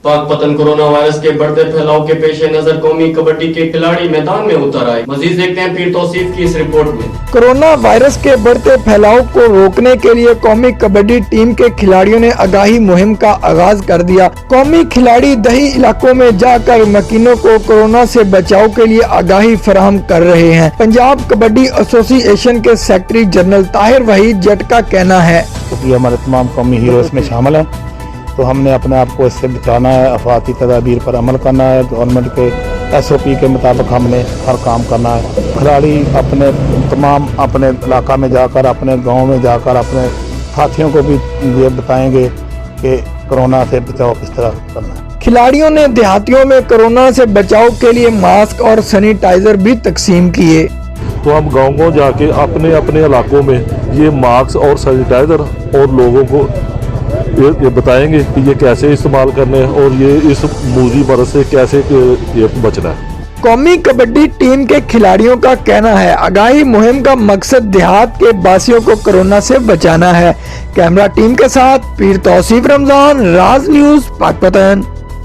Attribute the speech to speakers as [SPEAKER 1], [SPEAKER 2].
[SPEAKER 1] Pakpattan corona virus के बढ़ते फैलाव के पेश नजर कौमी कबड्डी के खिलाड़ी मैदान में उतर आए। मजीद देखते हैं पीर तौसीफ की इस रिपोर्ट में।
[SPEAKER 2] कोरोना वायरस के बढ़ते फैलाव को रोकने के लिए कौमी कबड्डी टीम के खिलाड़ियों ने आगाही मुहिम का आगाज कर दिया। कौमी खिलाड़ी दही इलाकों में जाकर मकीनों को कोरोना से बचाव के लिए आगाही फराहम कर रहे हैं। पंजाब कबड्डी एसोसिएशन के सेक्रेटरी जनरल ताहिर वहीद जट का कहना है
[SPEAKER 3] कि हमारे तमाम कौमी हीरो इसमें शामिल हैं, तो हमने अपने आप को इससे बचाना है, अफवाती तदाबीर पर अमल करना है, गवर्नमेंट के SOP के मुताबिक हमने हर काम करना है। खिलाड़ी अपने इलाका में जाकर, अपने गांव में जाकर अपने साथियों को भी ये बताएंगे कि कोरोना से बचाव किस तरह करना है।
[SPEAKER 2] खिलाड़ियों ने देहातियों में कोरोना से बचाव के लिए मास्क और सैनिटाइजर भी तकसीम किए।
[SPEAKER 4] तो हम गाँव जाके अपने अपने इलाकों में ये मास्क और सैनिटाइजर और लोगों को ये बताएंगे कि ये कैसे इस्तेमाल करने हैं और ये इस मूजी मरज से कैसे ये बचना है।
[SPEAKER 2] कौमी कबड्डी टीम के खिलाड़ियों का कहना है आगाही मुहिम का मकसद देहात के वासियों को कोरोना से बचाना है। कैमरा टीम के साथ पीर तौसीफ रमजान, राज न्यूज़, पाकपतन।